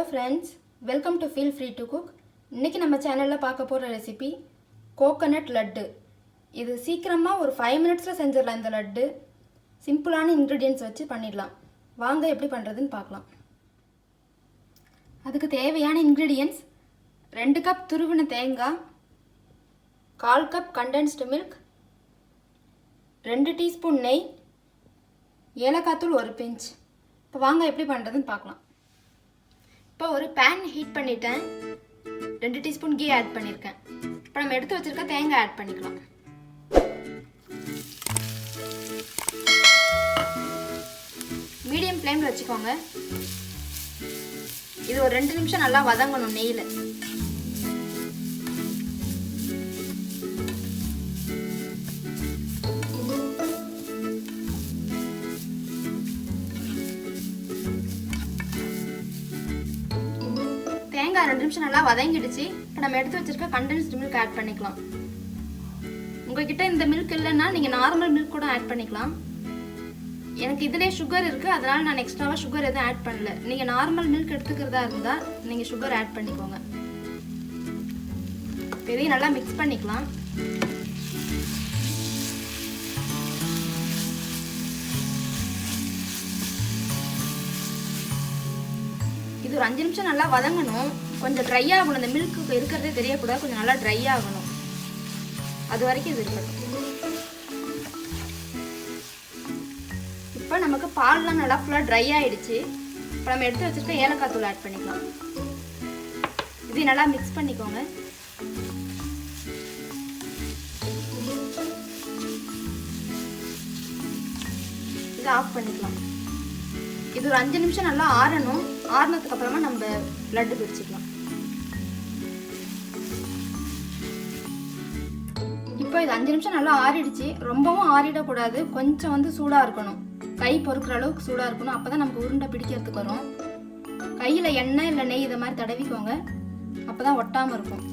Hello friends, welcome to Feel Free to Cook. இன்னைக்கு நம்ம சேனல்ல பார்க்க போற ரெசிபி கோகனட் லட்டு. இது சீக்கிரமா ஒரு 5 மினிட்ஸ்ல செஞ்சிரலாம். இந்த லட்டு சிம்பிளான இன்கிரிடியன்ட்ஸ் வச்சு பண்ணிடலாம். வாங்க எப்படி பண்றதுன்னு பார்க்கலாம். அதுக்கு தேவையான இன்கிரிடியன்ட்ஸ் 2 கப் துருவின தேங்காய், 1/4 கப் கண்டென்ஸ்டு மில்க், 2 டீஸ்பூன் நெய், ஏலக்காய் தூள் 1 பிஞ்ச். இப்போ வாங்க எப்படி பண்றதுன்னு பார்க்கலாம். இப்போ ஒரு பேன் ஹீட் பண்ணிட்டேன். 2 டீஸ்பூன் கீ ஆட் பண்ணியிருக்கேன். இப்போ நம்ம எடுத்து வச்சிருக்க தேங்காய் ஆட் பண்ணிக்கலாம். மீடியம் ஃப்ளேமில் வச்சுக்கோங்க. இது ஒரு 2 நிமிஷம் நல்லா வதங்கணும் நெய்யில். தேங்காய் 2 நிமிஷம் நல்லா வதங்கிடுச்சு. இப்போ நம்ம எடுத்து வச்சிருக்க கண்டென்ஸ்டு மில்க் ஆட் பண்ணிக்கலாம். உங்ககிட்ட இந்த மில்க் இல்லைன்னா நீங்கள் நார்மல் மில்க் கூட ஆட் பண்ணிக்கலாம். எனக்கு இதிலே சுகர் இருக்குது, அதனால் நான் எக்ஸ்ட்ராவாக சுகர் எதுவும் ஆட் பண்ணல. நீங்கள் நார்மல் மில்க் எடுத்துக்கிறதா இருந்தால் நீங்கள் சுகர் ஆட் பண்ணிக்கோங்க. இதையும் நல்லா மிக்ஸ் பண்ணிக்கலாம். இது ஒரு 5 நிமிஷம் நல்லா வதங்கணும். கொஞ்சம் ட்ரை ஆகணும். இந்த மில்க்கு இருக்கிறதே தெரியக்கூடாது. கொஞ்சம் நல்லா ட்ரை ஆகணும். அது வரைக்கும் இது இருக்கட்டும். இப்போ நமக்கு பால்லாம் நல்லா ஃபுல்லாக ட்ரை ஆகிடுச்சு. இப்போ நம்ம எடுத்து வச்சுருக்க ஏலக்காய் தூள் ஆட் பண்ணிக்கலாம். இது நல்லா மிக்ஸ் பண்ணிக்கோங்க. இதை ஆஃப் பண்ணிக்கலாம். இது ஒரு 5 நிமிஷம் நல்லா ஆறணும். ஆறுனதுக்கு அப்புறமா நம்ம லட்டு பிடிச்சிக்கலாம். இப்போ இது 5 நிமிஷம் நல்லா ஆறிடுச்சு. ரொம்பவும் ஆறிடக்கூடாது. கொஞ்சம் சூடாக இருக்கணும். கை பொறுக்கிற அளவுக்கு சூடாக இருக்கணும். அப்போ தான் நமக்கு உருண்டை பிடிக்கிறதுக்கு வரும். கையில் எண்ணெய் இல்லை நெய் இதை மாதிரி தடவிக்கோங்க. அப்போ தான் ஒட்டாமல் இருக்கும்.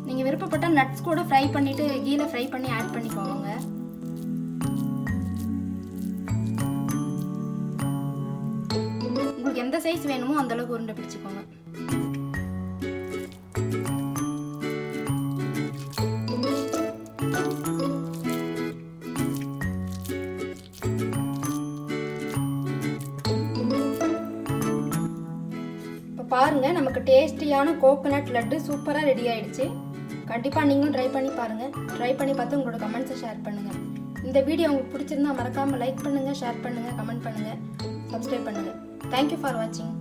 நீங்கள் விருப்பப்பட்ட நட்ஸ் கூட ஃப்ரை பண்ணிவிட்டு கீழே ஃப்ரை பண்ணி ஆட் பண்ணிக்கோங்க. உங்களுக்கு எந்த சைஸ் வேணுமோ அந்த அளவுக்கு உருண்டை பிடிச்சிக்கோங்க. இப்போ பாருங்க, நமக்கு டேஸ்டியான கோகனட் லட்டு சூப்பராக ரெடி ஆயிடுச்சு. கண்டிப்பாக நீங்களும் ட்ரை பண்ணி பாருங்கள். ட்ரை பண்ணி பார்த்து உங்களோட கமெண்ட்ஸை ஷேர் பண்ணுங்கள். இந்த வீடியோ உங்களுக்கு பிடிச்சிருந்தா மறக்காமல் லைக் பண்ணுங்கள், ஷேர் பண்ணுங்கள், கமெண்ட் பண்ணுங்கள், சப்ஸ்கிரைப் பண்ணுங்கள். தேங்க்யூ ஃபார் வாட்சிங்.